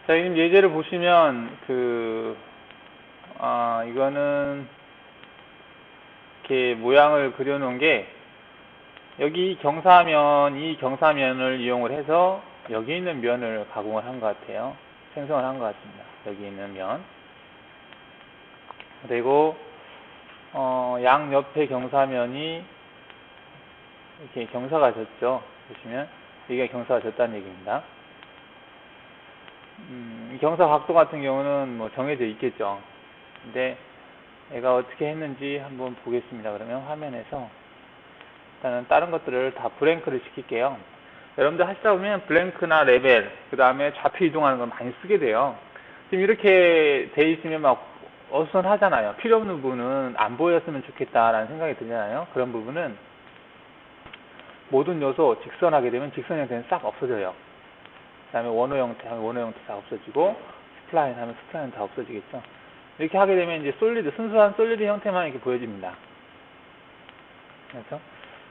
자, 지금 예제를 보시면, 이거는, 이렇게 모양을 그려놓은 게, 여기 이 경사면을 이용을 해서, 여기 있는 면을 가공을 한 것 같아요. 생성을 한 것 같습니다. 여기 있는 면. 그리고, 양옆의 경사면이, 이렇게 경사가 졌죠. 보시면, 이게 경사가 졌다는 얘기입니다. 경사 각도 같은 경우는 뭐 정해져 있겠죠. 근데 얘가 어떻게 했는지 한번 보겠습니다. 그러면 화면에서 일단은 다른 것들을 다 블랭크를 시킬게요. 여러분들 하시다 보면 블랭크나 레벨, 그 다음에 좌표 이동하는 걸 많이 쓰게 돼요. 지금 이렇게 돼 있으면 막 어수선하잖아요. 필요 없는 부분은 안 보였으면 좋겠다라는 생각이 들잖아요. 그런 부분은 모든 요소 직선하게 되면 직선 형태는 싹 없어져요. 그 다음에 원호 형태 하면 원호 형태 다 없어지고, 스플라인 하면 스플라인 다 없어지겠죠. 이렇게 하게 되면 이제 순수한 솔리드 형태만 이렇게 보여집니다. 그렇죠?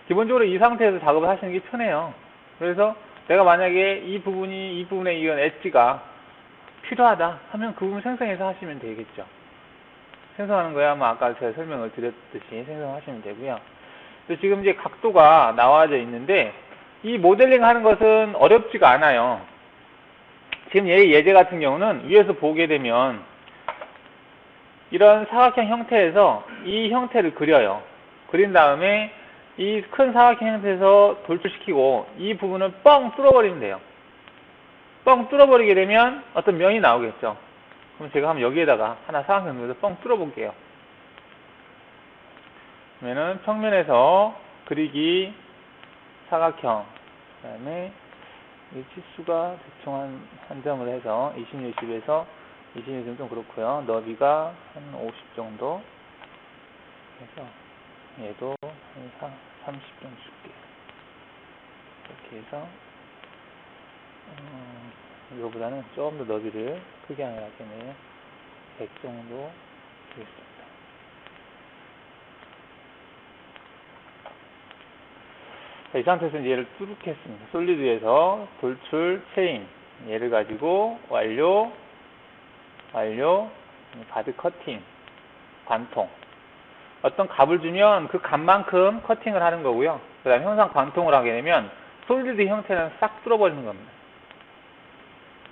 기본적으로 이 상태에서 작업을 하시는 게 편해요. 그래서 내가 만약에 이 부분에 이런 엣지가 필요하다 하면 그 부분 생성해서 하시면 되겠죠. 생성하는 거야, 뭐 아까 제가 설명을 드렸듯이 생성하시면 되고요. 지금 이제 각도가 나와져 있는데, 이 모델링 하는 것은 어렵지가 않아요. 지금 예제 같은 경우는 위에서 보게 되면 이런 사각형 형태에서 이 형태를 그려요. 그린 다음에 이 큰 사각형 형태에서 돌출시키고 이 부분을 뻥 뚫어버리면 돼요. 뻥 뚫어버리게 되면 어떤 면이 나오겠죠. 그럼 제가 한번 여기에다가 하나 사각형에서 뻥 뚫어볼게요. 그러면은 평면에서 그리기 사각형, 그 다음에 이 치수가 대충 한 점을 해서 20에서 20은 좀 그렇고요. 너비가 한 50 정도 해서 얘도 한 30 정도 줄게요. 이렇게 해서 이거보다는 조금 더 너비를 크게 하겠네요. 100 정도 주겠습니다. 자, 이 상태에서 얘를 뚜둑했습니다. 솔리드에서 돌출 체인 얘를 가지고 완료, 가드 커팅, 관통. 어떤 값을 주면 그 값만큼 커팅을 하는 거고요. 그 다음에 형상 관통을 하게 되면 솔리드 형태는 싹 뚫어버리는 겁니다.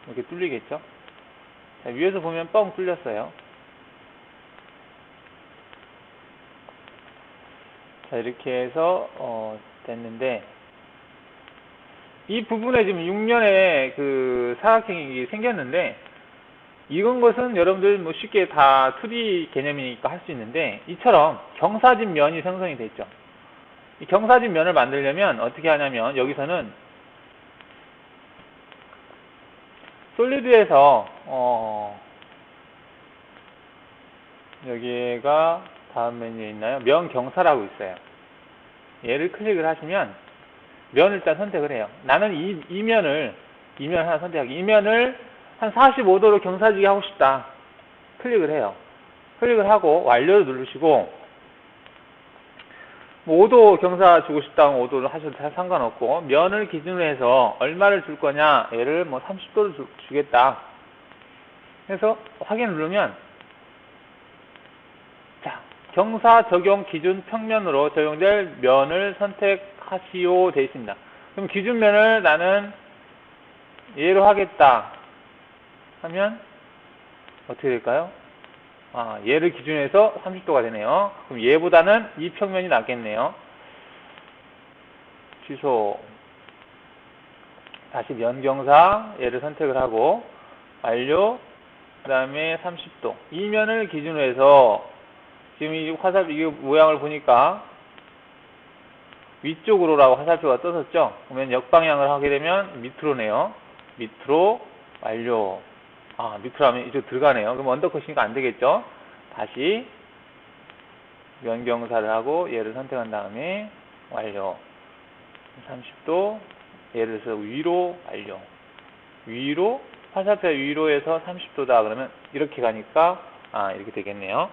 이렇게 뚫리겠죠? 자, 위에서 보면 뻥 뚫렸어요. 자, 이렇게 해서 됐는데, 이 부분에 지금 6년에 그 사각형이 생겼는데, 이건 것은 여러분들 뭐 쉽게 다 2D 개념이니까 할 수 있는데, 이처럼 경사진 면이 생성이 됐죠. 이 경사진 면을 만들려면 어떻게 하냐면, 여기서는 솔리드에서 여기가 다음 메뉴에 있나요? 면 경사라고 있어요. 얘를 클릭을 하시면 면을 일단 선택을 해요. 나는 이 면을 하나 선택하기. 이 면을 한 45도로 경사지게 하고 싶다. 클릭을 해요. 클릭을 하고 완료를 누르시고, 뭐 5도 경사 주고 싶다면 5도를 하셔도 상관없고, 면을 기준으로 해서 얼마를 줄 거냐, 얘를 뭐 30도를 주겠다 해서 확인을 누르면, 자, 경사 적용 기준 평면으로 적용될 면을 선택하시오 되어 있습니다. 그럼 기준면을 나는 얘로 하겠다 하면 어떻게 될까요? 얘를 기준해서 30도가 되네요. 그럼 얘보다는 이 평면이 낫겠네요. 취소. 다시 면경사 얘를 선택을 하고 완료. 그 다음에 30도. 이 면을 기준으로 해서 지금 이 이게 모양을 보니까 위쪽으로라고 화살표가 떠졌죠. 그러면 역방향을 하게 되면 밑으로네요. 밑으로 완료. 밑으로 하면 이쪽 들어가네요. 그럼 언더컷이니까 안 되겠죠. 다시 면경사를 하고 얘를 선택한 다음에 완료. 30도 얘를 해서 위로 완료. 위로 화살표 위로에서 30도다 그러면 이렇게 가니까 이렇게 되겠네요.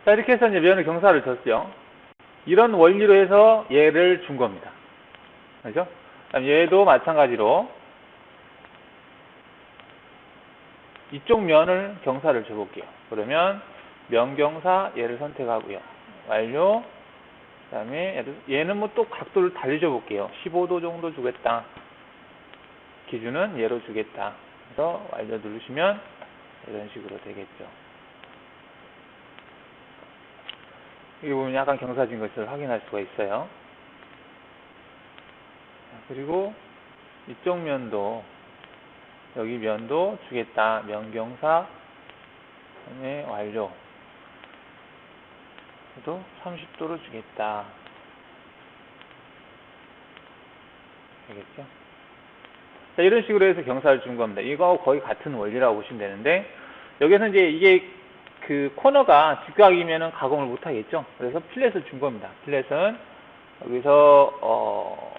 자, 이렇게 해서 이제 면을 경사를 줬죠. 이런 원리로 해서 얘를 준 겁니다. 그죠? 그럼 얘도 마찬가지로 이쪽 면을 경사를 줘볼게요. 그러면 면경사 얘를 선택하고요. 완료. 그 다음에 얘는 뭐 또 각도를 달리 줘볼게요. 15도 정도 주겠다. 기준은 얘로 주겠다. 그래서 완료 누르시면 이런 식으로 되겠죠. 여기 보면 약간 경사진 것을 확인할 수가 있어요. 그리고 이쪽 면도 여기 면도 주겠다. 면경사 그다음에 완료. 그래도 30도로 주겠다. 되겠죠? 자, 이런 식으로 해서 경사를 준 겁니다. 이거하고 거의 같은 원리라고 보시면 되는데, 여기서 이제 이게 그 코너가 직각이면은 가공을 못 하겠죠? 그래서 필렛을 준 겁니다. 필렛은 여기서,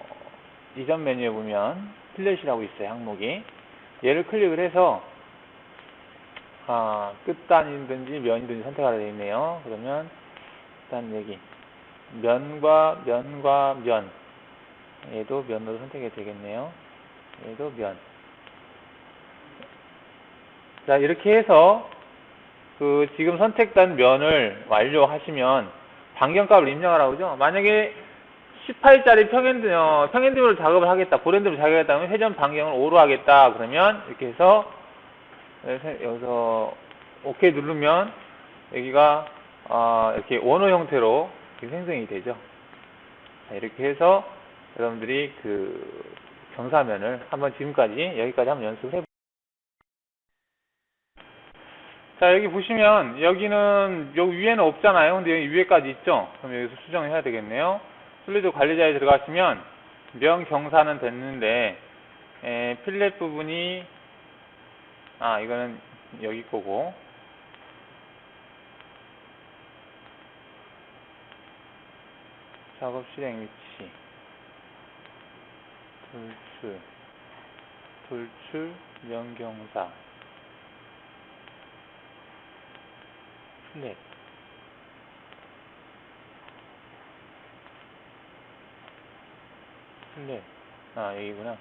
이전 메뉴에 보면 필렛이라고 있어요, 항목이. 얘를 클릭을 해서, 끝단이든지 면이든지 선택하라 되어 있네요. 그러면, 일단 여기, 면과 면. 얘도 면으로 선택이 되겠네요. 얘도 면. 자, 이렇게 해서 지금 선택된 면을 완료하시면 반경값을 입력하라고 하죠. 만약에 18짜리 평행도를 작업을 하겠다, 고랜드를 작업하겠다 하면 회전 반경을 5로 하겠다. 그러면 이렇게 해서 여기서 OK 누르면 여기가 이렇게 원호 형태로 생성이 되죠. 자, 이렇게 해서 여러분들이 경사면을 한번 지금까지 여기까지 한번 연습을 해보세요. 자, 여기 보시면 여기는 여기 위에는 없잖아요. 근데 여기 위에까지 있죠. 그럼 여기서 수정을 해야 되겠네요. 솔리드 관리자에 들어가시면 면 경사는 됐는데 필렛 부분이 이거는 여기 거고 작업 실행 위치 돌출 면경사 필렛 여기구나.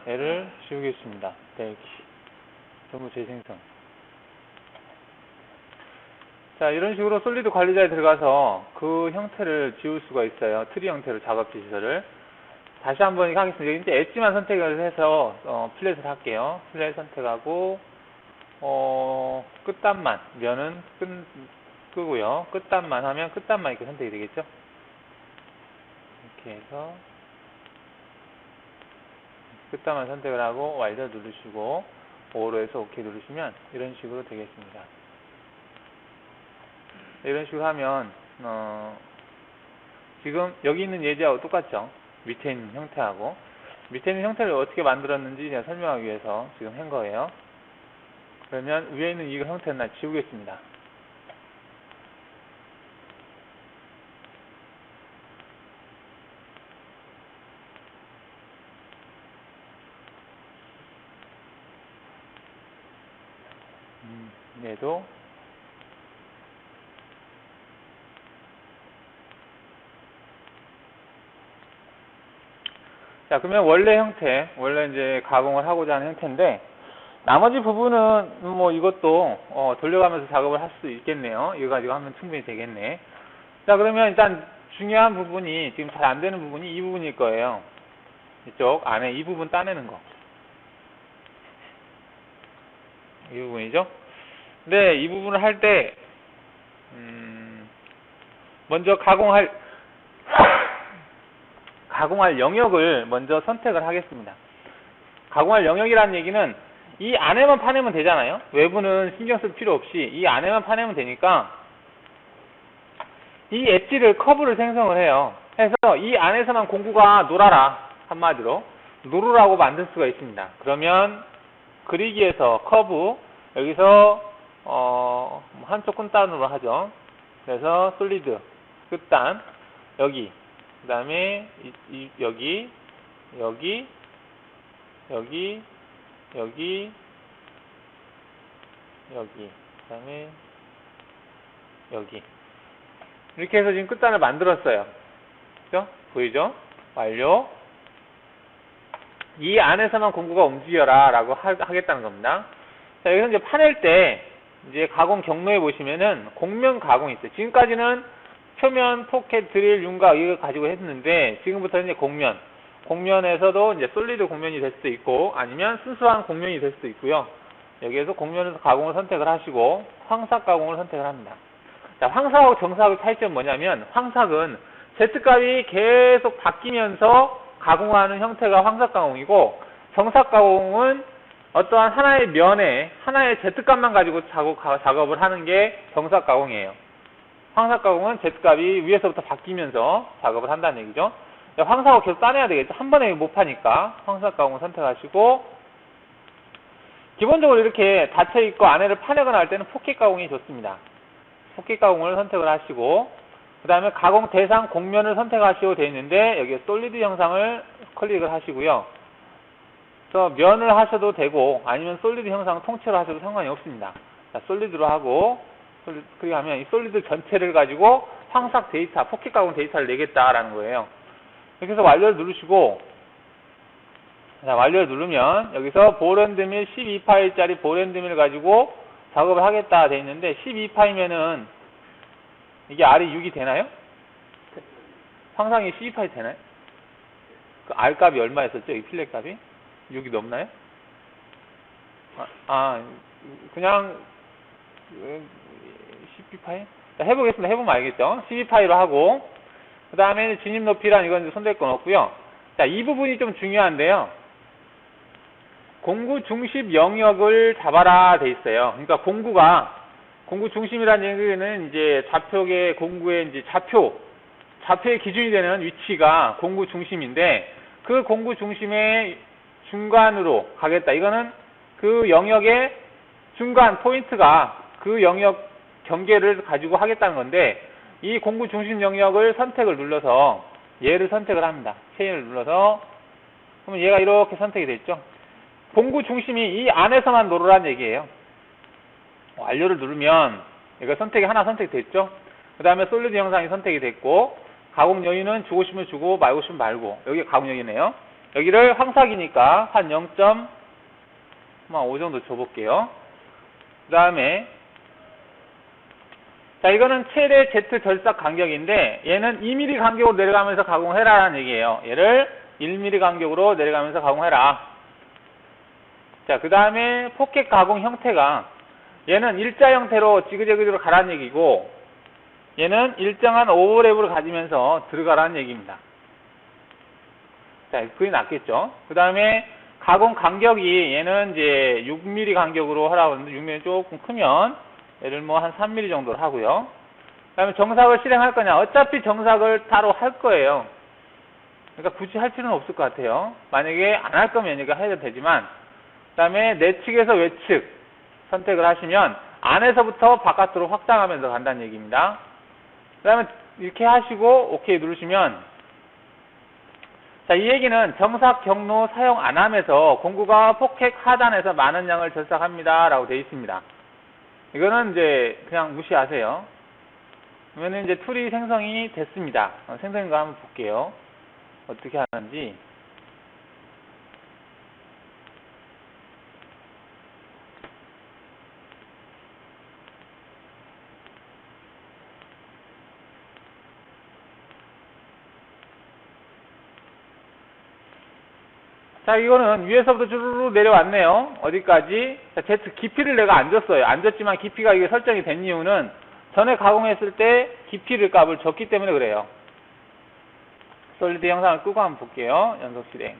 얘를 지우겠습니다. 대기 전부 재생성. 자, 이런 식으로 솔리드 관리자에 들어가서 그 형태를 지울 수가 있어요. 트리 형태로 작업지 시설을. 다시 한번 하겠습니다. 여기 이제 엣지만 선택을 해서 필렛을 할게요. 필렛 선택하고 끝단만 면은 끄고요. 끝단만 하면 끝단만 이렇게 선택이 되겠죠. 이렇게 해서 끝단만 선택을 하고 완료 누르시고 5로 해서 OK 누르시면 이런 식으로 되겠습니다. 이런 식으로 하면 지금 여기 있는 예제하고 똑같죠. 밑에 있는 형태하고 밑에 있는 형태를 어떻게 만들었는지 제가 설명하기 위해서 지금 한 거예요. 그러면 위에 있는 이 형태는 지우겠습니다. 얘도 자, 그러면 원래 형태, 원래 이제 가공을 하고자 하는 형태인데 나머지 부분은 뭐 이것도 돌려가면서 작업을 할 수 있겠네요. 이거 가지고 하면 충분히 되겠네. 자, 그러면 일단 중요한 부분이 지금 잘 안 되는 부분이 이 부분일 거예요. 이쪽 안에 이 부분 따내는 거. 이 부분이죠. 네, 이 부분을 할 때 먼저 가공할 영역을 먼저 선택을 하겠습니다. 가공할 영역이라는 얘기는 이 안에만 파내면 되잖아요. 외부는 신경 쓸 필요 없이 이 안에만 파내면 되니까 이 엣지를 커브를 생성을 해요. 해서 이 안에서만 공구가 놀아라. 한마디로 누르라고 만들 수가 있습니다. 그러면 그리기에서 커브 여기서 한쪽 끝단으로 하죠. 그래서 솔리드 끝단 여기 그 다음에 여기 그 다음에 여기 이렇게 해서 지금 끝단을 만들었어요. 그죠? 보이죠? 완료. 이 안에서만 공구가 움직여라 라고 하겠다는 겁니다. 자, 여기서 이제 파낼 때, 이제 가공 경로에 보시면은 곡면 가공이 있어요. 지금까지는 표면, 포켓, 드릴, 윤곽 이거 가지고 했는데, 지금부터는 이제 곡면. 곡면에서도 이제 솔리드 곡면이 될 수도 있고, 아니면 순수한 곡면이 될 수도 있고요. 여기에서 곡면에서 가공을 선택을 하시고, 황삭 가공을 선택을 합니다. 자, 황삭하고 정삭의 차이점은 뭐냐면, 황삭은 Z값이 계속 바뀌면서 가공하는 형태가 황삭 가공이고, 정삭 가공은 어떠한 하나의 면에 하나의 Z값만 가지고 작업을 하는 게 정삭 가공이에요. 황삭 가공은 Z값이 위에서부터 바뀌면서 작업을 한다는 얘기죠. 황삭을 계속 따내야 되겠죠. 한 번에 못 파니까 황삭 가공을 선택하시고, 기본적으로 이렇게 닫혀있고 안에를 파내거나 할 때는 포켓 가공이 좋습니다. 포켓 가공을 선택을 하시고, 그 다음에 가공 대상 곡면을 선택하시고 되어 있는데, 여기에 솔리드 형상을 클릭을 하시고요. 그래서 면을 하셔도 되고, 아니면 솔리드 형상 통째로 하셔도 상관이 없습니다. 자, 솔리드로 하고, 클릭하면 이 솔리드 전체를 가지고 황삭 데이터, 포켓 가공 데이터를 내겠다라는 거예요. 이렇게 해서 완료를 누르시고, 자, 완료를 누르면 여기서 보랜드밀 12파일짜리 보랜드밀을 가지고 작업을 하겠다 되어 있는데, 12파이면은 이게 R이 6이 되나요? 황상이 12파이 되나요? 그 R 값이 얼마였었죠? 이 필렛 값이? 6이 넘나요? 그냥 12파이? 자, 해보겠습니다. 해보면 알겠죠? 12파이로 하고, 그 다음에 진입 높이란 이건 손댈 건 없고요. 자, 이 부분이 좀 중요한데요. 공구 중심 영역을 잡아라 돼 있어요. 그러니까 공구 중심이라는 얘기는 이제 좌표계 공구의 이제 좌표의 기준이 되는 위치가 공구 중심인데, 그 공구 중심의 중간으로 가겠다. 이거는 그 영역의 중간 포인트가 그 영역 경계를 가지고 하겠다는 건데, 이 공구 중심 영역을 선택을 눌러서 얘를 선택을 합니다. 체인을 눌러서, 그러면 얘가 이렇게 선택이 됐죠. 공구 중심이 이 안에서만 놀으라는 얘기예요. 완료를 누르면 이거 선택이 하나 선택됐죠. 그 다음에 솔리드 형상이 선택이 됐고, 가공 여유는 주고 싶으면 주고 말고 싶으면 말고, 여기 가공 여유네요. 여기를 황삭이니까 한 0.5 정도 줘볼게요. 그 다음에 자, 이거는 최대 Z 절삭 간격인데, 얘는 2mm 간격으로 내려가면서 가공해라라는 얘기예요. 얘를 1mm 간격으로 내려가면서 가공해라. 자, 그 다음에 포켓 가공 형태가, 얘는 일자 형태로 지그재그로 가라는 얘기고, 얘는 일정한 오버랩을 가지면서 들어가라는 얘기입니다. 자, 그게 낫겠죠. 그 다음에 가공 간격이, 얘는 이제 6mm 간격으로 하라고 하는데, 6mm 조금 크면 얘를 뭐 한 3mm 정도로 하고요. 그 다음에 정삭을 실행할 거냐? 어차피 정삭을 따로 할 거예요. 그러니까 굳이 할 필요는 없을 것 같아요. 만약에 안 할 거면 얘가 해도 되지만, 그 다음에 내측에서 외측 선택을 하시면 안에서부터 바깥으로 확장하면서 간다는 얘기입니다. 그 다음에 이렇게 하시고 오케이 누르시면, 자, 이 얘기는 정삭 경로 사용 안 하면서 공구가 포켓 하단에서 많은 양을 절삭합니다 라고 되어 있습니다. 이거는 이제 그냥 무시하세요. 그러면 이제 툴이 생성이 됐습니다. 생성인 거 한번 볼게요. 어떻게 하는지. 자, 이거는 위에서부터 주르르 내려왔네요. 어디까지? 자, Z 깊이를 내가 안 줬어요. 안 줬지만 깊이가 이게 설정이 된 이유는 전에 가공했을 때 깊이를 값을 줬기 때문에 그래요. 솔리드 영상을 끄고 한번 볼게요. 연속 실행.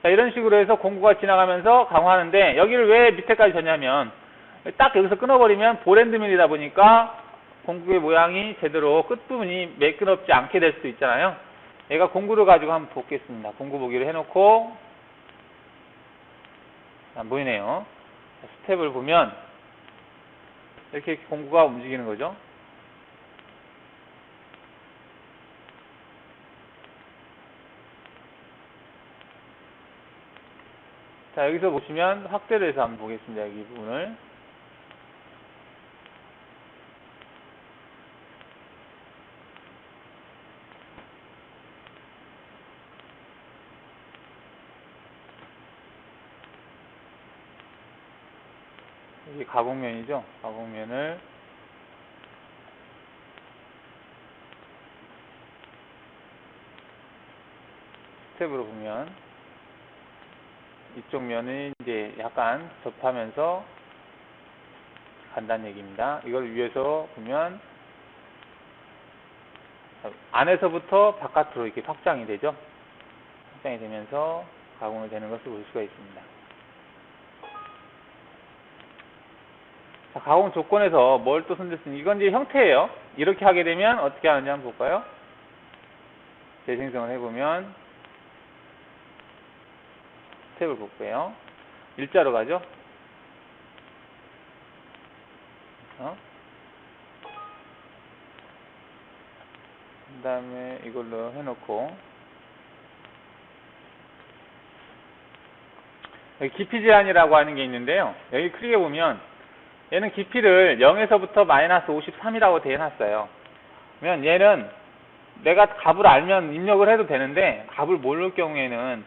자, 이런 식으로 해서 공구가 지나가면서 가공하는데, 여기를 왜 밑에까지 줬냐면, 딱 여기서 끊어버리면 보랜드밀이다 보니까 공구의 모양이 제대로 끝부분이 매끄럽지 않게 될 수도 있잖아요. 얘가 공구를 가지고 한번 보겠습니다. 공구 보기를 해놓고, 안 보이네요. 스텝을 보면 이렇게 공구가 움직이는 거죠. 자, 여기서 보시면 확대를 해서 한번 보겠습니다. 여기 부분을. 이게 가공면이죠. 가공면을 스텝으로 보면 이쪽 면이 이제 약간 접하면서 간다는 얘기입니다. 이걸 위에서 보면 안에서부터 바깥으로 이렇게 확장이 되죠. 확장이 되면서 가공이 되는 것을 볼 수가 있습니다. 자, 가공 조건에서 뭘 또 손댔으니 이건 이제 형태예요. 이렇게 하게 되면 어떻게 하는지 한번 볼까요? 재생성을 해보면 스텝을 볼게요. 일자로 가죠. 그 다음에 이걸로 해놓고 여기 깊이 제한이라고 하는 게 있는데요. 여기 크게 보면 얘는 깊이를 0에서부터 마이너스 53이라고 대해놨어요. 그러면 얘는 내가 값을 알면 입력을 해도 되는데 값을 모를 경우에는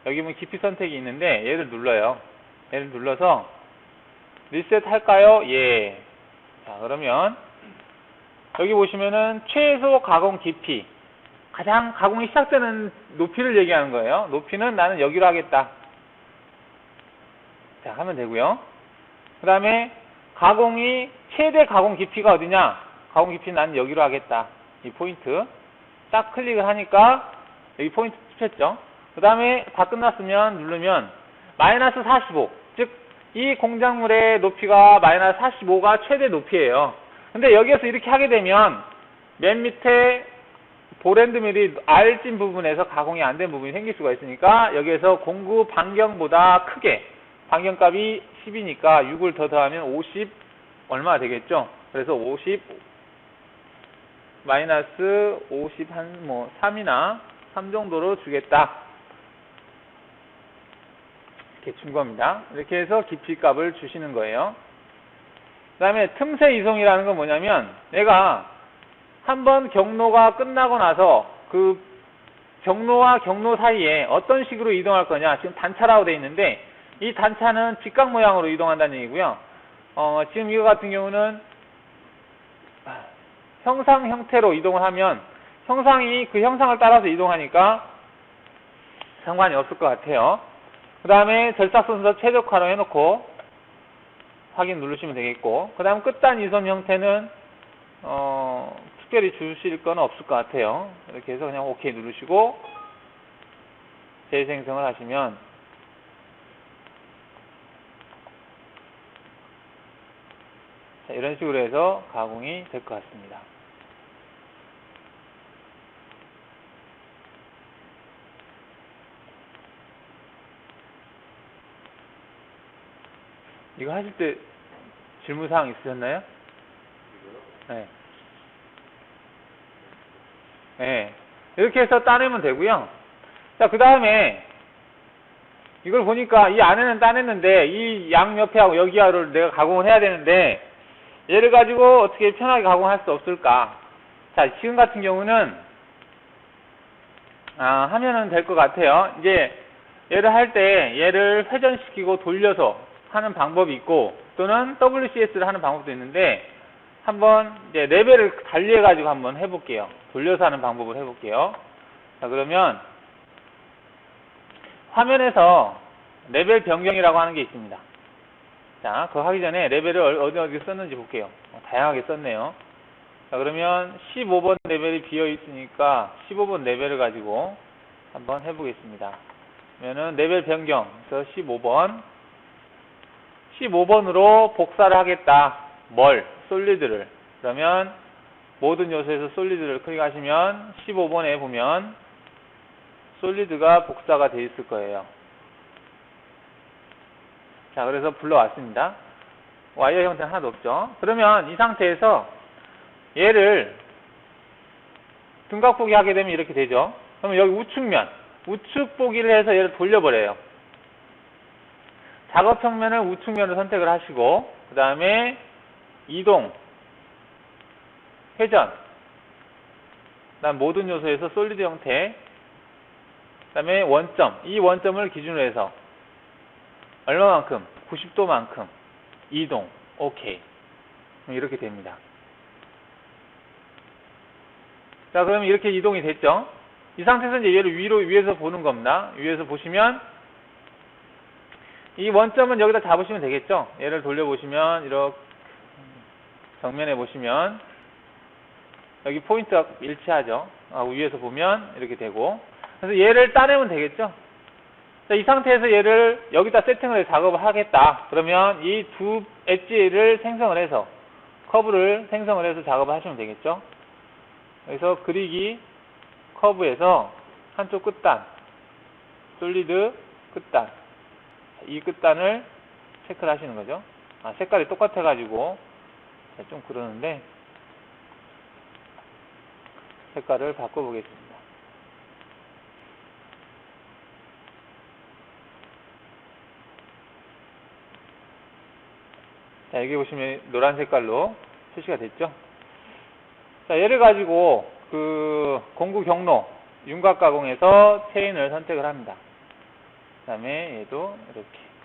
여기 보면 깊이 선택이 있는데 얘를 눌러요. 얘를 눌러서 리셋 할까요? 예. 자, 그러면 여기 보시면은 최소 가공 깊이, 가장 가공이 시작되는 높이를 얘기하는 거예요. 높이는 나는 여기로 하겠다. 자, 하면 되고요. 그 다음에 가공이 최대 가공 깊이가 어디냐? 가공 깊이 나는 여기로 하겠다. 이 포인트 딱 클릭을 하니까 여기 포인트 찍혔죠. 그 다음에 다 끝났으면 누르면 마이너스 45, 즉 이 공작물의 높이가 마이너스 45가 최대 높이예요. 근데 여기에서 이렇게 하게 되면 맨 밑에 볼앤드밀이 알찐 부분에서 가공이 안 된 부분이 생길 수가 있으니까 여기에서 공구 반경보다 크게, 반경값이 10이니까 6을 더 더하면 50 얼마 되겠죠? 그래서 50 마이너스 50 한 뭐 3이나 3 정도로 주겠다. 이렇게 준 겁니다. 이렇게 해서 깊이 값을 주시는 거예요. 그 다음에 틈새 이송이라는 건 뭐냐면 내가 한번 경로가 끝나고 나서 그 경로와 경로 사이에 어떤 식으로 이동할 거냐. 지금 단차라고 되어 있는데 이 단차는 직각 모양으로 이동한다는 얘기고요. 지금 이거 같은 경우는 형상 형태로 이동을 하면 형상이 그 형상을 따라서 이동하니까 상관이 없을 것 같아요. 그 다음에 절삭순서 최적화로 해놓고 확인 누르시면 되겠고, 그 다음 끝단 이송 형태는 특별히 주실 건 없을 것 같아요. 이렇게 해서 그냥 OK 누르시고 재생성을 하시면 자, 이런 식으로 해서 가공이 될 것 같습니다. 이거 하실 때 질문사항 있으셨나요? 네. 네. 이렇게 해서 따내면 되고요. 자, 그 다음에 이걸 보니까 이 안에는 따냈는데 이 양옆에하고 여기하고를 내가 가공을 해야 되는데 얘를 가지고 어떻게 편하게 가공할 수 없을까? 자, 지금 같은 경우는 하면은 될 것 같아요. 이제 얘를 할 때 얘를 회전시키고 돌려서 하는 방법이 있고 또는 WCS를 하는 방법도 있는데 한번 이제 레벨을 달리해 가지고 한번 해볼게요. 돌려서 하는 방법을 해볼게요. 자, 그러면 화면에서 레벨 변경이라고 하는 게 있습니다. 자, 그거 하기 전에 레벨을 어디 썼는지 볼게요. 다양하게 썼네요. 자, 그러면 15번 레벨이 비어 있으니까 15번 레벨을 가지고 한번 해보겠습니다. 그러면은 레벨 변경, 그래서 15번으로 복사를 하겠다. 뭘? 솔리드를. 그러면 모든 요소에서 솔리드를 클릭하시면 15번에 보면 솔리드가 복사가 되어 있을 거예요. 자, 그래서 불러왔습니다. 와이어 형태는 하나도 없죠. 그러면 이 상태에서 얘를 등각 보기 하게 되면 이렇게 되죠. 그러면 여기 우측면, 우측 보기를 해서 얘를 돌려버려요. 작업평면을 우측면을 선택을 하시고 그 다음에 이동, 회전, 그 다음 모든 요소에서 솔리드 형태, 그 다음에 원점, 이 원점을 기준으로 해서 얼마만큼? 90도만큼 이동. 오케이. 이렇게 됩니다. 자, 그러면 이렇게 이동이 됐죠? 이 상태에서 이제 얘를 위에서 보는 겁니다. 위에서 보시면 이 원점은 여기다 잡으시면 되겠죠? 얘를 돌려보시면 이렇게 정면에 보시면 여기 포인트가 일치하죠? 위에서 보면 이렇게 되고, 그래서 얘를 따내면 되겠죠? 자, 이 상태에서 얘를 여기다 세팅을 해서 작업을 하겠다. 그러면 이 두 엣지를 생성을 해서 커브를 생성을 해서 작업을 하시면 되겠죠? 그래서 그리기 커브에서 한쪽 끝단 솔리드 끝단, 이 끝단을 체크를 하시는 거죠. 색깔이 똑같아 가지고 좀 그러는데 색깔을 바꿔보겠습니다. 자, 여기 보시면 노란 색깔로 표시가 됐죠. 자, 얘를 가지고 그 공구 경로 윤곽 가공해서 체인을 선택을 합니다. 그 다음에 얘도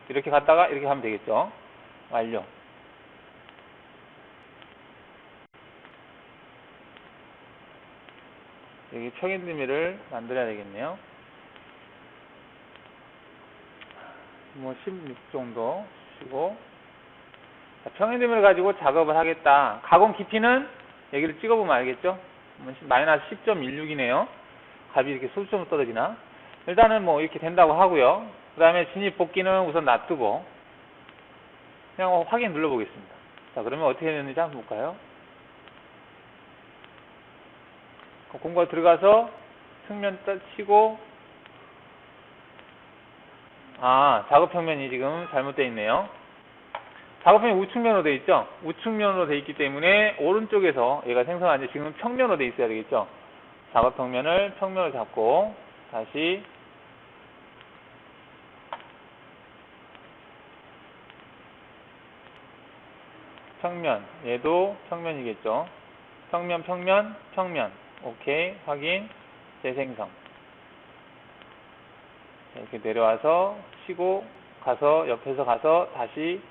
이렇게 갔다가 이렇게 하면 되겠죠. 완료. 여기 평행드미를 만들어야 되겠네요. 뭐 16 정도 주시고, 평행드미를 가지고 작업을 하겠다. 가공 깊이는 여기를 찍어보면 알겠죠. 마이너스 10.16이네요. 값이 이렇게 수점으로 떨어지나. 일단은 뭐 이렇게 된다고 하고요. 그 다음에 진입 복귀는 우선 놔두고 그냥 확인 눌러보겠습니다. 자, 그러면 어떻게 되는지 한번 볼까요? 공구가 들어가서 측면 치고, 작업 평면이 지금 잘못되어 있네요. 작업 평면이 우측면으로 되어 있죠? 우측면으로 되어 있기 때문에 오른쪽에서 얘가 생성한 지 지금 평면으로 되어 있어야 되겠죠? 작업 평면을 평면으로 잡고 다시 평면, 얘도 평면이겠죠? 평면, 평면, 평면. 오케이, 확인, 재생성. 이렇게 내려와서 치고 가서 옆에서 가서 다시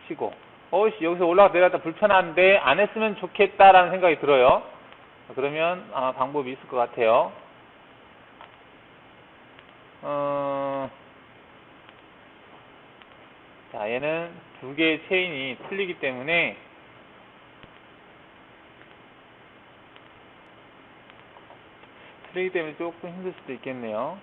치고. 여기서 올라가 내려갔다 불편한데 안 했으면 좋겠다라는 생각이 들어요. 그러면 아마 방법이 있을 것 같아요. 자, 얘는 두 개의 체인이 틀리기 때문에 조금 힘들 수도 있겠네요.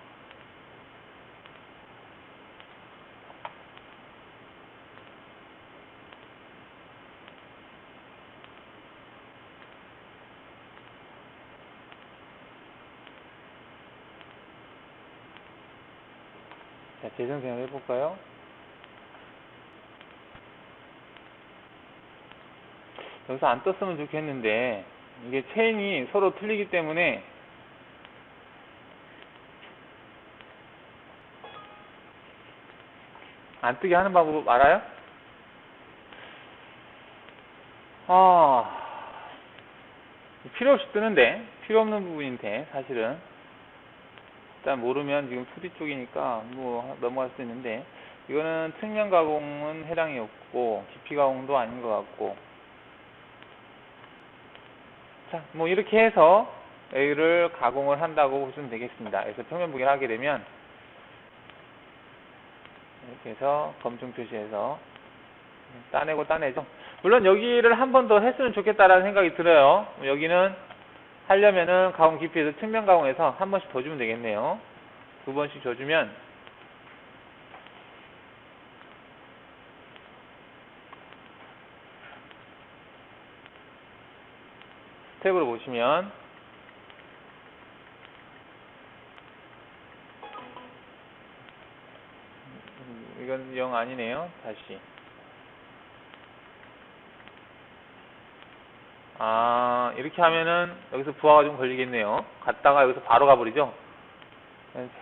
자, 재생성을 해볼까요? 여기서 안 떴으면 좋겠는데 이게 체인이 서로 틀리기 때문에 안 뜨게 하는 방법 알아요? 필요 없이 뜨는데, 필요 없는 부분인데 사실은 일단 모르면 지금 2D 쪽이니까 뭐 넘어갈 수 있는데, 이거는 측면 가공은 해당이 없고 깊이 가공도 아닌 것 같고, 자, 뭐 이렇게 해서 A를 가공을 한다고 보시면 되겠습니다. 그래서 평면 부기를 하게 되면 이렇게 해서 검증 표시해서 따내고 따내죠. 물론 여기를 한 번 더 했으면 좋겠다라는 생각이 들어요. 여기는 하려면은 가공 깊이에서 측면 가공해서 한 번씩 더 주면 되겠네요. 2번씩 줘주면 탭으로 보시면 이건 0 아니네요. 다시 이렇게 하면은 여기서 부하가 좀 걸리겠네요. 갔다가 여기서 바로 가버리죠.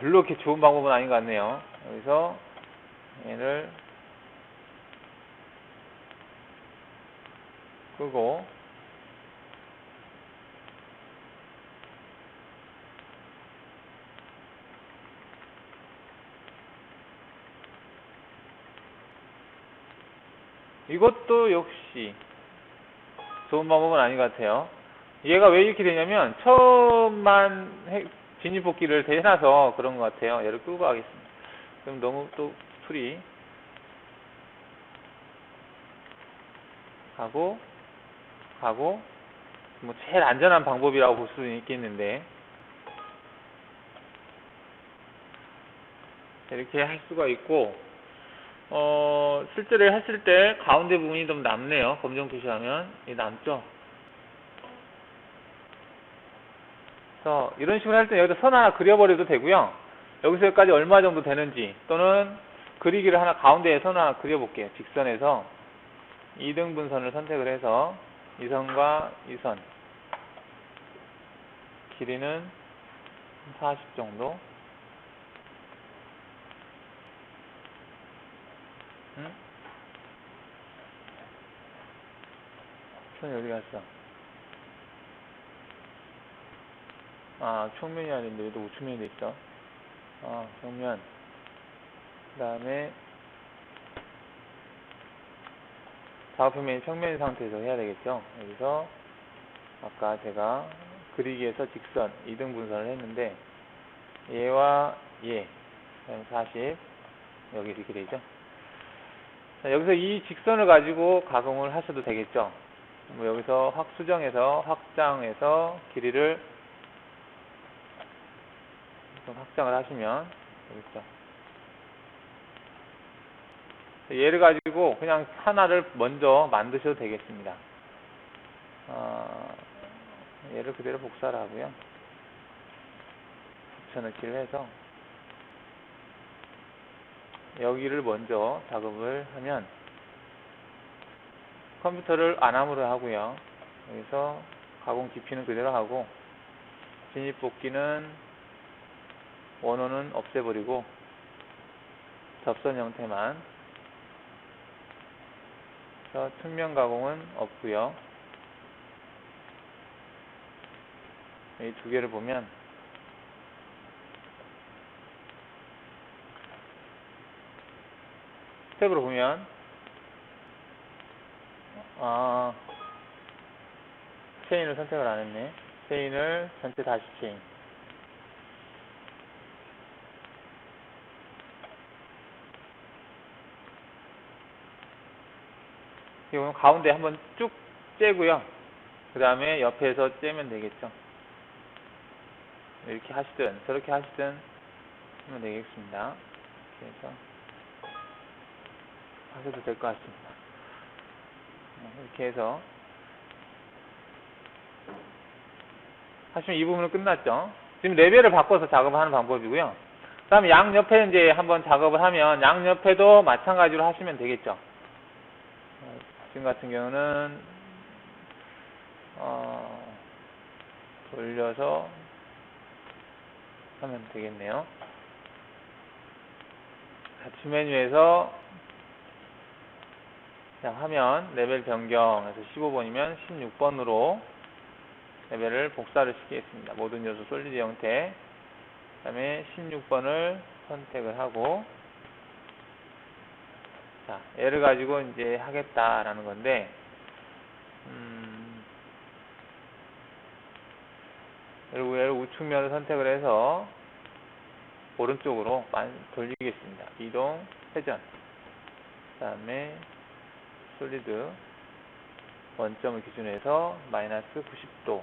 별로 그렇게 좋은 방법은 아닌 것 같네요. 여기서 얘를 끄고 이것도 역시 좋은 방법은 아닌 것 같아요. 얘가 왜 이렇게 되냐면 처음만 진입복귀를 해놔서 그런 것 같아요. 얘를 끄고 가겠습니다. 그럼 너무 또 풀이 가고 뭐 제일 안전한 방법이라고 볼 수는 있겠는데 이렇게 할 수가 있고 실제로 했을 때 가운데 부분이 좀 남네요. 검정 표시하면 이 남죠. 그래서 이런 식으로 할 때 여기다 선 하나 그려버려도 되고요. 여기서 여기까지 얼마 정도 되는지 또는 그리기를 하나 가운데에 선 하나 그려볼게요. 직선에서 2등분선을 선택을 해서 이 선과 이 선 길이는 40 정도. 선이 어디 갔어? 아, 평면이 아닌데 왜 또 우측면이 돼 있어? 아, 평면. 그 다음에 좌표면이 평면인 상태에서 해야 되겠죠? 여기서 아까 제가 그리기에서 직선 2등 분선을 했는데 얘와 얘 40 여기 이렇게 되죠. 자, 여기서 이 직선을 가지고 가공을 하셔도 되겠죠. 뭐 여기서 수정해서 확장해서 길이를 좀 확장을 하시면 되겠죠. 얘를 가지고 그냥 하나를 먼저 만드셔도 되겠습니다. 얘를 그대로 복사를 하고요. 붙여넣기를 해서 여기를 먼저 작업을 하면 컴퓨터를 안함으로 하고요. 여기서 가공 깊이는 그대로 하고 진입복귀는 원호는 없애버리고 접선 형태만. 그래서 측면 가공은 없고요. 이 두 개를 보면 스텝으로 보면 체인을 선택을 안 했네. 체인을 전체 다시 체인. 이거는 가운데 한번 쭉 째고요. 그 다음에 옆에서 째면 되겠죠. 이렇게 하시든 저렇게 하시든 하면 되겠습니다. 이렇게 해서 하셔도 될 것 같습니다. 이렇게 해서 하시면 이 부분은 끝났죠. 지금 레벨을 바꿔서 작업을 하는 방법이고요. 그 다음에 양옆에 이제 한번 작업을 하면 양옆에도 마찬가지로 하시면 되겠죠. 지금 같은 경우는 돌려서 하면 되겠네요. 자취 메뉴에서 화면 레벨 변경해서 15번이면 16번으로 레벨을 복사를 시키겠습니다. 모든 요소 솔리드 형태. 그 다음에 16번을 선택을 하고 자, 얘를 가지고 이제 하겠다라는 건데 얘를 우측면을 선택을 해서 오른쪽으로 돌리겠습니다. 이동, 회전. 그 다음에 솔리드 원점을 기준으로 해서 마이너스 90도.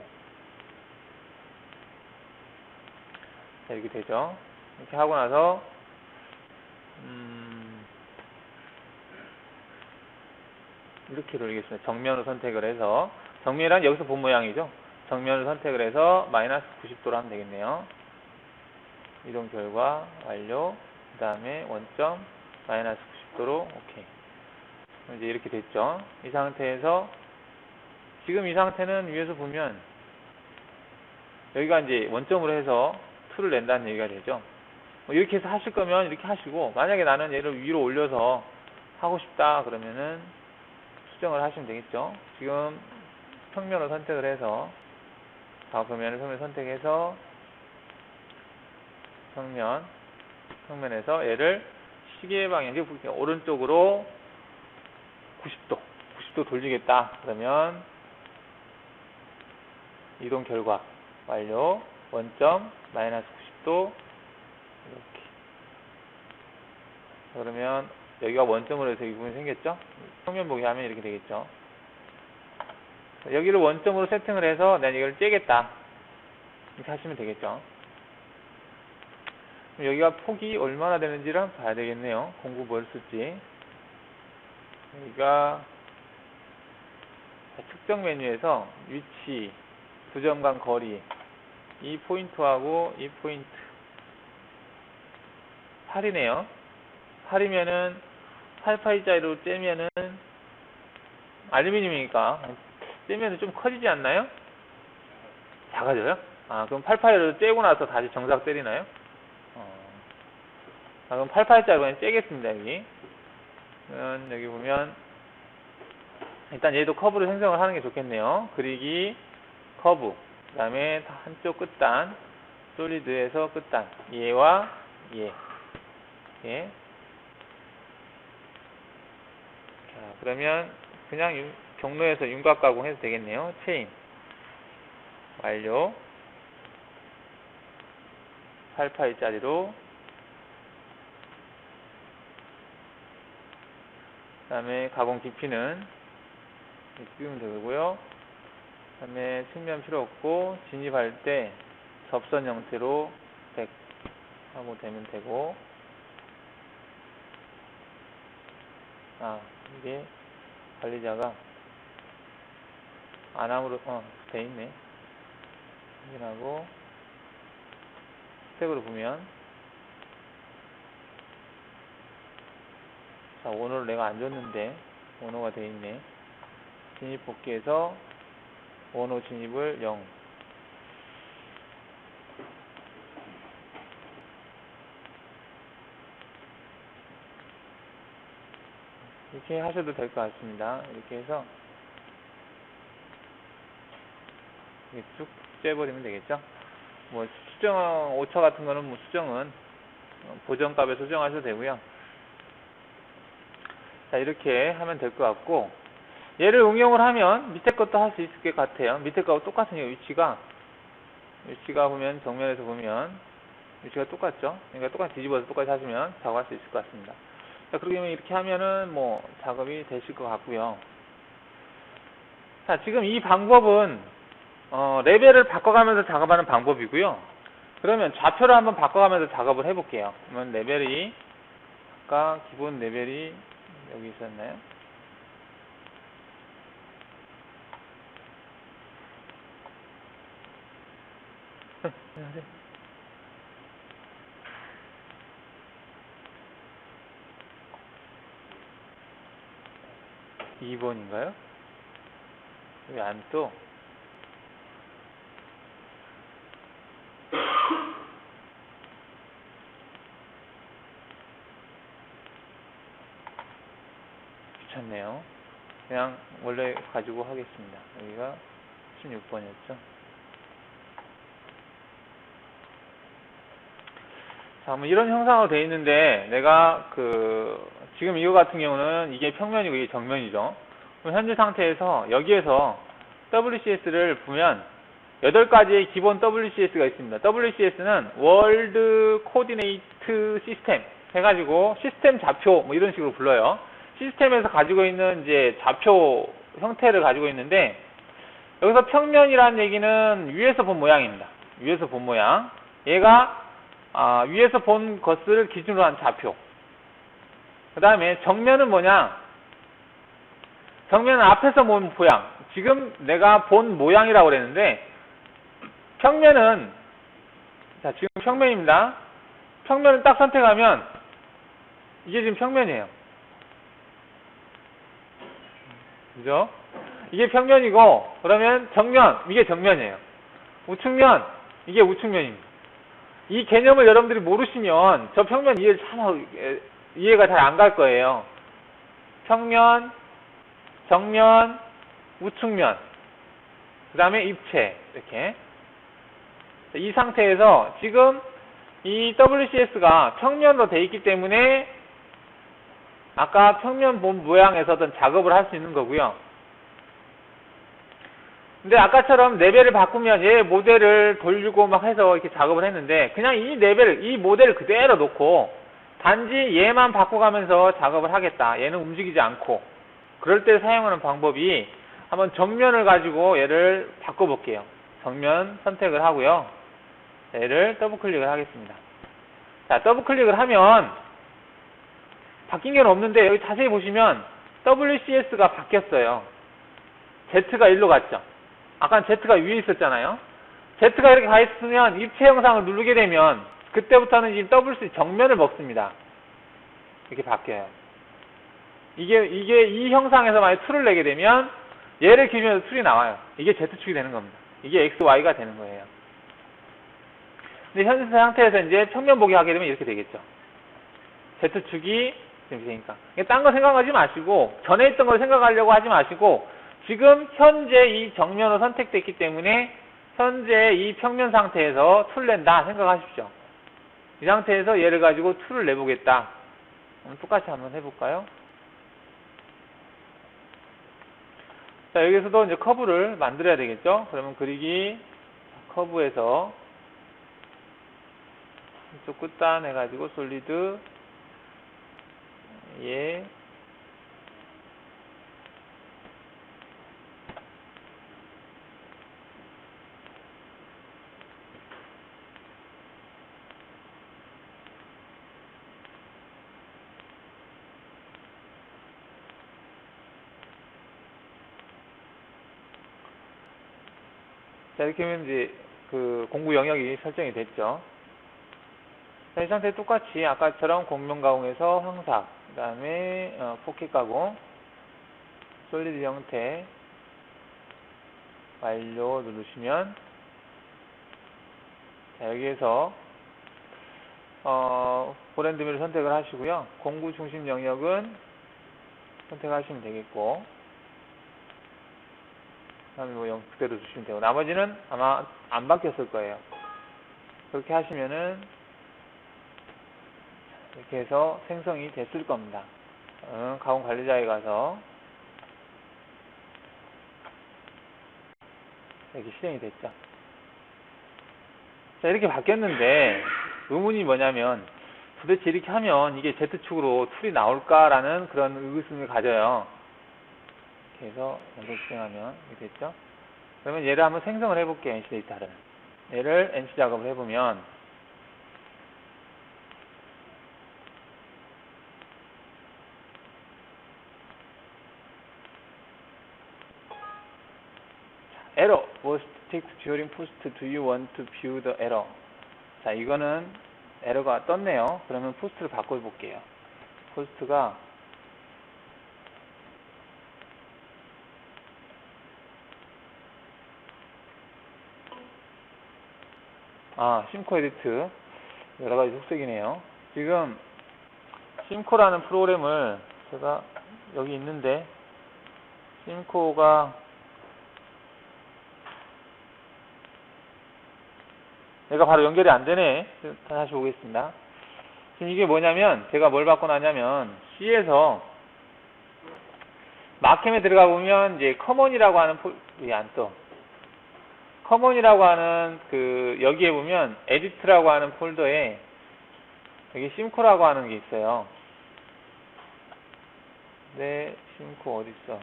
자, 이렇게 되죠. 이렇게 하고 나서 이렇게 돌리겠습니다. 정면을 선택을 해서 정면이란 여기서 본 모양이죠. 정면을 선택을 해서 마이너스 90도로 하면 되겠네요. 이동 결과 완료. 그 다음에 원점 마이너스 90도로 오케이. 이제 이렇게 됐죠. 이 상태에서 지금 이 상태는 위에서 보면 여기가 이제 원점으로 해서 툴을 낸다는 얘기가 되죠. 이렇게 해서 하실 거면 이렇게 하시고 만약에 나는 얘를 위로 올려서 하고 싶다 그러면은 수정을 하시면 되겠죠. 지금 평면을 선택을 해서 좌표면을 선택해서 평면에서 얘를 시계 방향 오른쪽으로 90도 돌리겠다. 그러면 이동 결과 완료. 원점 마이너스 90도 이렇게. 그러면 여기가 원점으로 해서 이 부분이 생겼죠? 평면 보기 하면 이렇게 되겠죠? 여기를 원점으로 세팅을 해서 난 이걸 째겠다. 이렇게 하시면 되겠죠? 그럼 여기가 폭이 얼마나 되는지를 한번 봐야 되겠네요. 공구 뭘 쓸지. 여기가 측정 메뉴에서 위치, 두 점 간 거리, 이 포인트하고 이 포인트 8이네요. 8이면은 8파이짜리로 째면은 알루미늄이니까 째면은 좀 커지지 않나요? 작아져요? 아, 그럼 8파이로 째고 나서 다시 정작 때리나요? 그럼 8파이짜리로 그냥 째겠습니다. 여기 보면 일단 얘도 커브를 생성을 하는 게 좋겠네요. 그리기, 커브, 그 다음에 한쪽 끝단, 솔리드에서 끝단, 얘와 얘. 예. 자, 그러면 그냥 경로에서 윤곽 가공해도 되겠네요. 체인 완료. 8파이짜리로 그 다음에 가공 깊이는 이렇게 끼우면 되고요. 그 다음에 측면 필요 없고 진입할 때 접선 형태로 100 하고 되면 되고, 이게 관리자가 안함으로 돼 있네. 확인하고 스택으로 보면, 자, 원호를 내가 안 줬는데 원호가 돼 있네. 진입 복귀해서 원호 진입을 0. 이렇게 하셔도 될 것 같습니다. 이렇게 해서 이렇게 쭉 째버리면 되겠죠. 뭐 수정 오차 같은 거는 뭐 수정은 보정값에 수정하셔도 되고요. 자, 이렇게 하면 될 것 같고, 얘를 응용을 하면 밑에 것도 할 수 있을 것 같아요. 밑에 거하고 똑같은 위치가 보면 정면에서 보면 위치가 똑같죠. 그러니까 똑같이 뒤집어서 똑같이 하시면 작업할 수 있을 것 같습니다. 자, 그러면 이렇게 하면은 뭐 작업이 되실 것 같고요. 자, 지금 이 방법은 레벨을 바꿔가면서 작업하는 방법이고요. 그러면 좌표를 한번 바꿔가면서 작업을 해볼게요. 그러면 레벨이 아까 기본 레벨이 여기 있었나요? 안녕하세요. 2번인가요? 왜 안 떠? 귀찮네요. 그냥 원래 가지고 하겠습니다. 여기가 16번이었죠. 자, 뭐 이런 형상으로 되어 있는데, 내가 지금 이거 같은 경우는 이게 평면이고 이게 정면이죠. 그럼 현재 상태에서 여기에서 WCS를 보면 8가지의 기본 WCS가 있습니다. WCS는 월드 코디네이트 시스템 해가지고 시스템 좌표 뭐 이런 식으로 불러요. 시스템에서 가지고 있는 이제 좌표 형태를 가지고 있는데, 여기서 평면이라는 얘기는 위에서 본 모양입니다. 위에서 본 모양. 얘가 위에서 본 것을 기준으로 한 좌표. 그 다음에 정면은 뭐냐? 정면은 앞에서 본 모양. 지금 내가 본 모양이라고 그랬는데, 평면은, 자, 지금 평면입니다. 평면을 딱 선택하면 이게 지금 평면이에요. 그죠? 이게 평면이고, 그러면 정면, 이게 정면이에요. 우측면, 이게 우측면입니다. 이 개념을 여러분들이 모르시면 저 평면 이해가 잘 안 갈 거예요. 평면, 정면, 우측면, 그 다음에 입체, 이렇게. 이 상태에서 지금 이 WCS가 평면으로 되어 있기 때문에 아까 평면 본 모양에서 어떤 작업을 할 수 있는 거고요. 근데 아까처럼 레벨을 바꾸면 얘 모델을 돌리고 막 해서 이렇게 작업을 했는데 그냥 이 레벨, 이 모델을 그대로 놓고 단지 얘만 바꿔가면서 작업을 하겠다. 얘는 움직이지 않고. 그럴 때 사용하는 방법이 한번 정면을 가지고 얘를 바꿔볼게요. 정면 선택을 하고요. 얘를 더블 클릭을 하겠습니다. 자, 더블 클릭을 하면 바뀐 게 없는데 여기 자세히 보시면 WCS가 바뀌었어요. Z가 1로 갔죠. 아까 Z가 위에 있었잖아요. Z가 이렇게 가 있으면 입체 영상을 누르게 되면 그때부터는 지금 WC 정면을 먹습니다. 이렇게 바뀌어요. 이게 이 형상에서 만약 툴을 내게 되면 얘를 기준으로 툴이 나와요. 이게 Z축이 되는 겁니다. 이게 XY가 되는 거예요. 근데 현재 상태에서 이제 평면 보기 하게 되면 이렇게 되겠죠. Z축이 이렇게 되니까. 딴 거 생각하지 마시고 전에 있던 걸 생각하려고 하지 마시고 지금 현재 이 정면으로 선택됐기 때문에 현재 이 평면 상태에서 툴 낸다 생각하십시오. 이 상태에서 얘를 가지고 툴을 내보겠다. 똑같이 한번 해볼까요? 자, 여기서도 이제 커브를 만들어야 되겠죠? 그러면 그리기 커브에서 이쪽 끝단 해가지고 솔리드 예 자, 이렇게 하면 이제 그 공구 영역이 설정이 됐죠. 자, 이 상태 똑같이 아까처럼 공면 가공에서 황삭, 그 다음에 포켓 가공, 솔리드 형태 완료 누르시면 자, 여기에서 브랜드미를 선택을 하시고요. 공구 중심 영역은 선택하시면 되겠고 그 다음에 뭐 그대로 주시면 되고 나머지는 아마 안 바뀌었을 거예요. 그렇게 하시면은 이렇게 해서 생성이 됐을 겁니다. 가공 관리자에 가서 이렇게 실행이 됐죠. 자, 이렇게 바뀌었는데 의문이 뭐냐면 도대체 이렇게 하면 이게 Z축으로 툴이 나올까라는 그런 의구심을 가져요. 이렇게 해서 연속 실행하면 이렇게 됐죠. 그러면 얘를 한번 생성을 해볼게요. NC 데이터를. 얘를 NC 작업을 해보면 error was detected during post. Do you want to view the error? 자, 이거는 에러가 떴네요. 그러면 포스트를 바꿔볼게요. 포스트가 심코 에디트 여러가지 속색이네요. 지금 심코라는 프로그램을 제가 여기 있는데 심코가 얘가 바로 연결이 안 되네. 다시 보겠습니다. 지금 이게 뭐냐면 제가 뭘 바꿔놨냐면 C에서 마캠에 들어가 보면 이제 커먼이라고 하는 왜 안 떠? 커먼이라고 하는 그 여기에 보면 에디트라고 하는 폴더에 여기 심코라고 하는 게 있어요. 네, 심코 어딨어?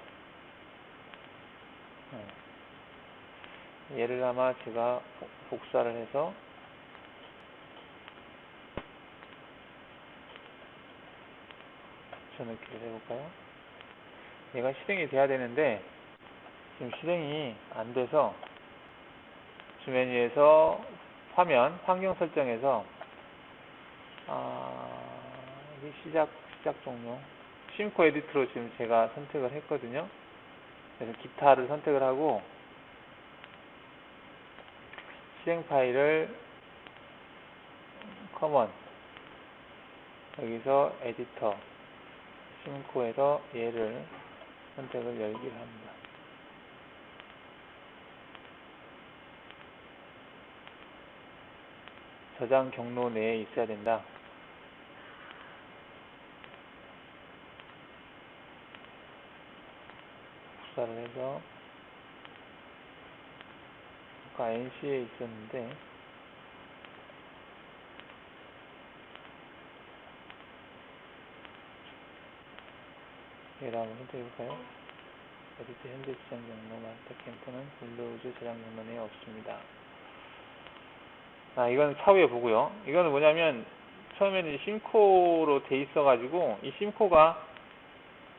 얘를 아마 제가 복사를 해서 붙여넣기를 해볼까요? 얘가 실행이 돼야 되는데 지금 실행이 안 돼서 주메뉴에서 화면, 환경 설정에서 이게 시작 종료 심코 에디트로 지금 제가 선택을 했거든요. 그래서 기타를 선택을 하고 실행 파일을 커먼 여기서 에디터 심코에서 얘를 선택을 열기를 합니다. 저장 경로 내에 있어야 된다. 복사를 해서 아까 NC에 있었는데 얘를 한번 선택해볼까요? 에디트 현재 지정 경로 마스터 캠프는 윈도우즈 저장 경로 내에 없습니다. 이거는 차후에 보고요. 이거는 뭐냐면 처음에는 심코로 돼 있어가지고 이 심코가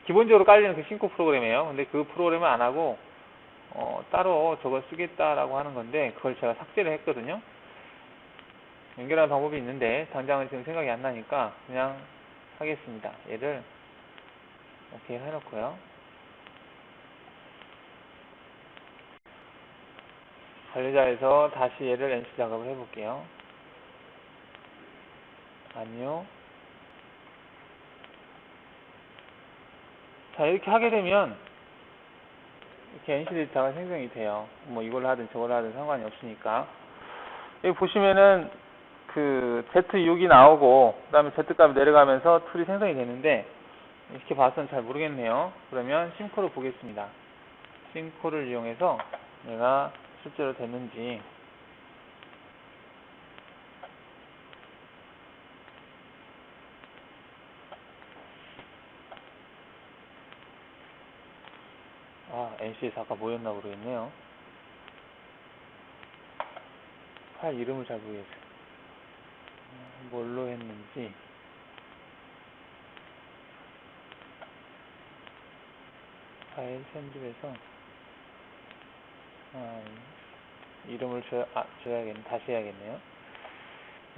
기본적으로 깔리는 그 심코 프로그램이에요. 근데 그 프로그램을 안 하고 따로 저걸 쓰겠다라고 하는 건데 그걸 제가 삭제를 했거든요. 연결하는 방법이 있는데 당장은 지금 생각이 안 나니까 그냥 하겠습니다. 얘를 오케이 해놓고요. 관리자에서 다시 얘를 NC 작업을 해볼게요. 아니요. 자, 이렇게 하게 되면 이렇게 NC 데이터가 생성이 돼요. 뭐 이걸 하든 저걸 하든 상관이 없으니까. 여기 보시면은 그 Z6이 나오고 그 다음에 Z값이 내려가면서 툴이 생성이 되는데 이렇게 봐서는 잘 모르겠네요. 그러면 심코를 보겠습니다. 심코를 이용해서 얘가 실제로 됐는지 NC에서 아까 뭐였나 모르겠네요. 파일 이름을 잘 모르겠어요. 뭘로 했는지 파일 편집해서 이름을 줘야겠네. 다시 해야겠네요.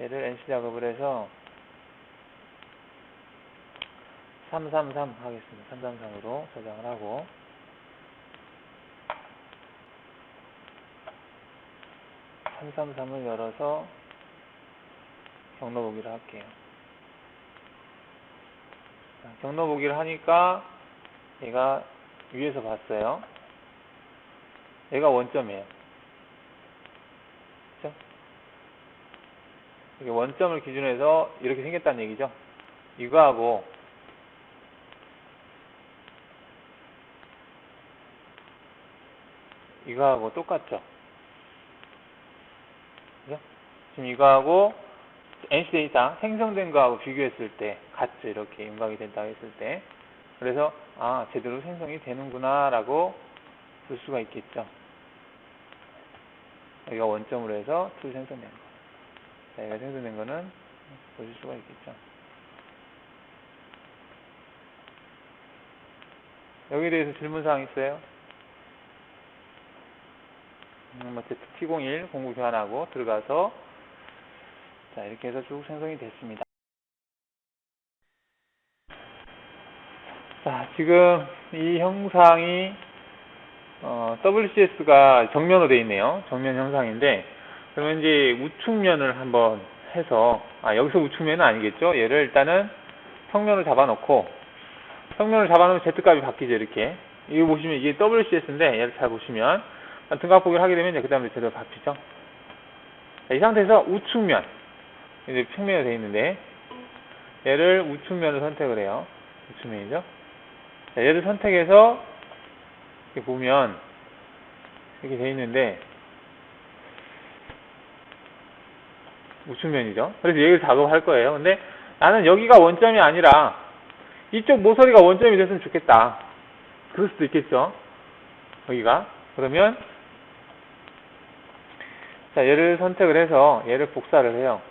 얘를 NC 작업을 해서 333 하겠습니다. 333으로 저장을 하고 333을 열어서 경로 보기를 할게요. 경로 보기를 하니까 얘가 위에서 봤어요. 얘가 원점이에요. 그쵸? 이게 원점을 기준으로 해서 이렇게 생겼다는 얘기죠. 이거하고 이거하고 똑같죠. 그죠? 지금 이거하고 NC 데이터 생성된 거하고 비교했을 때 같죠. 이렇게 윤곽이 된다고 했을 때. 그래서 제대로 생성이 되는구나 라고 볼 수가 있겠죠. 여기가 원점으로 해서 툴 생성된 거. 자, 여기가 생성된 거는 보실 수가 있겠죠. 여기에 대해서 질문사항 있어요? T01 공구 교환하고 들어가서 자, 이렇게 해서 쭉 생성이 됐습니다. 자, 지금 이 형상이 WCS가 정면으로 되어 있네요. 정면 형상인데 그러면 이제 우측면을 한번 해서 여기서 우측면은 아니겠죠. 얘를 일단은 평면을 잡아놓고 평면을 잡아놓으면 Z값이 바뀌죠. 이렇게 이거 보시면 이게 WCS인데 얘를 잘 보시면 등각 보기를 하게 되면 그 다음에 제대로 바뀌죠. 자, 이 상태에서 우측면 이제 평면으로 되어 있는데 얘를 우측면을 선택을 해요. 우측면이죠. 자, 얘를 선택해서 이렇게 보면 이렇게 되어 있는데 우측면이죠. 그래서 얘를 작업할 거예요. 근데 나는 여기가 원점이 아니라 이쪽 모서리가 원점이 됐으면 좋겠다. 그럴 수도 있겠죠. 여기가. 그러면 자, 얘를 선택을 해서 얘를 복사를 해요.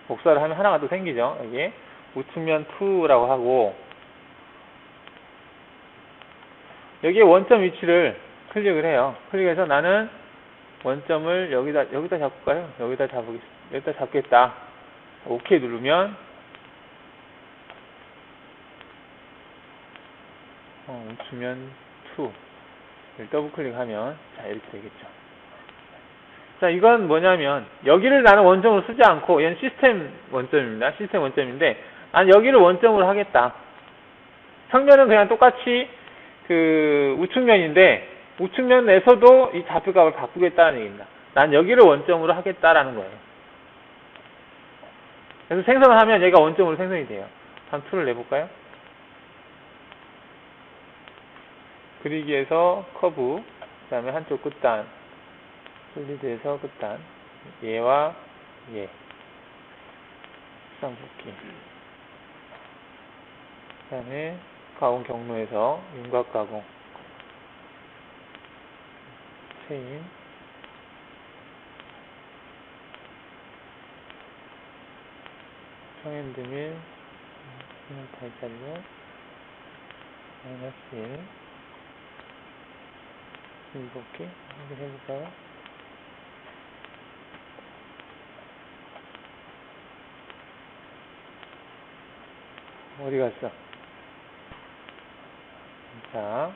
복사를 하면 하나가 또 생기죠. 여기 우측면 2라고 하고 여기에 원점 위치를 클릭을 해요. 클릭해서 나는 원점을 여기다 잡을까요? 여기다 잡겠다. 오케이 누르면 우측면 2를 더블 클릭하면 자, 이렇게 되겠죠. 자, 이건 뭐냐면 여기를 나는 원점으로 쓰지 않고 얘는 시스템 원점입니다. 시스템 원점인데 난 여기를 원점으로 하겠다. 평면은 그냥 똑같이 그 우측면인데 우측면에서도 이 좌표값을 바꾸겠다는 얘기입니다. 난 여기를 원점으로 하겠다라는 거예요. 그래서 생성을 하면 얘가 원점으로 생성이 돼요. 한번 툴을 내볼까요? 그리기에서 커브, 그 다음에 한쪽 끝단, 솔리드에서 끝단, 얘와 얘, 쌍붙기. 그 다음에 가공 경로에서 윤곽 가공, 체인, 평행드 밀, 달달력, 마이너스 1, 일곱개, 이렇게 해볼까요? 어디 갔어? 자,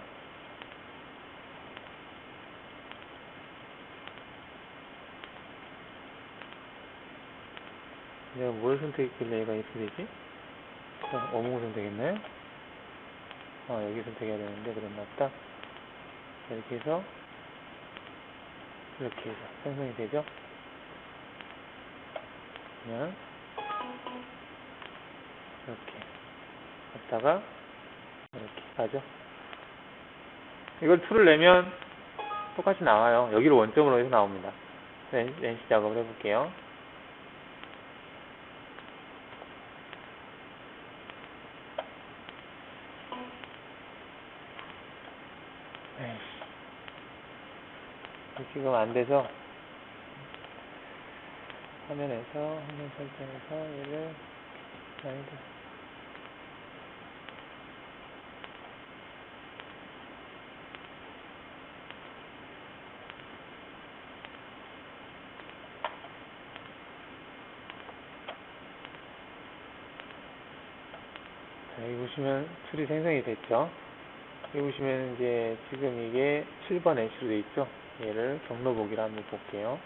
내가 뭘 선택했길래 얘가 이렇게 되지? 어묵을 선택했네? 여기 선택해야 되는데, 그럼 맞다. 이렇게 해서, 이렇게 해서 생성이 되죠? 그냥, 이렇게. 갔다가, 이렇게 가죠. 이걸 툴을 내면 똑같이 나와요. 여기를 원점으로 해서 나옵니다. 렌시 작업을 해볼게요. 지금 안 돼서 화면 설정에서 얘를 슬라이드. 자, 여기 보시면 툴이 생성이 됐죠. 여기 보시면 이제 지금 이게 7번 H로 되어 있죠. 얘를 경로 보기를 한번 볼게요.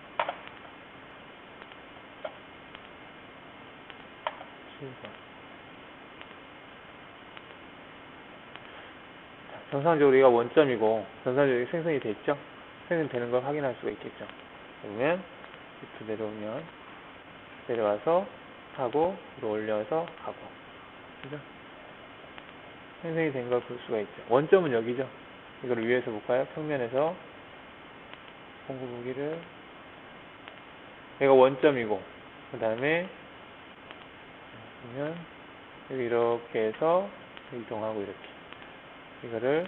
7번. 정상적으로 얘가 원점이고 정상적으로 생성이 됐죠. 생성되는 걸 확인할 수가 있겠죠. 그러면 밑으로 내려오면 내려와서 하고 위로 올려서 가고, 그죠? 생성이 된 걸 볼 수가 있죠. 원점은 여기죠. 이걸 위에서 볼까요? 평면에서 공구 보기를, 얘가 원점이고, 그 다음에 보면 여기 이렇게 해서 이동하고 이렇게, 이거를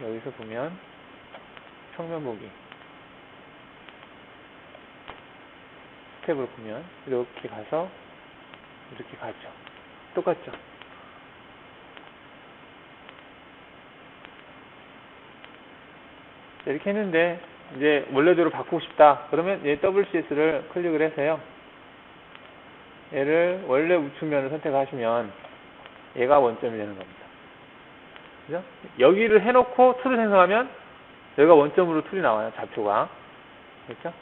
여기서 보면 평면 보기 스텝으로 보면 이렇게 가서 이렇게 가죠. 똑같죠. 이렇게 했는데 이제 원래대로 바꾸고 싶다 그러면 얘 WCS를 클릭을 해서요, 얘를 원래 우측면을 선택하시면 얘가 원점이 되는 겁니다. 그죠? 여기를 해놓고 툴을 생성하면 여기가 원점으로 툴이 나와요. 좌표가. 그렇죠?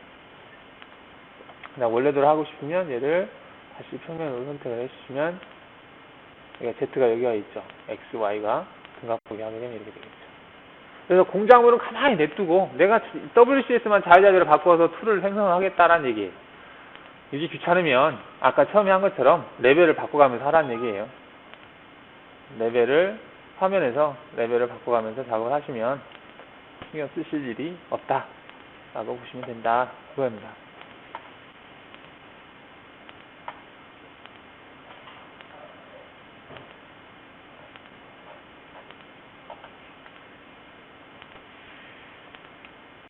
그냥 원래대로 하고 싶으면 얘를 다시 평면으로 선택을 해주시면 여기가 Z가 여기가 있죠. X, Y가 등각보기 하게 되면 이렇게 되겠죠. 그래서 공작물은 가만히 냅두고 내가 WCS만 자유자재로 바꿔서 툴을 생성하겠다라는 얘기예요. 이게 귀찮으면 아까 처음에 한 것처럼 레벨을 바꿔가면서 하라는 얘기예요. 레벨을 화면에서 레벨을 바꿔가면서 작업을 하시면 신경 쓰실 일이 없다 라고 보시면 된다 그겁니다.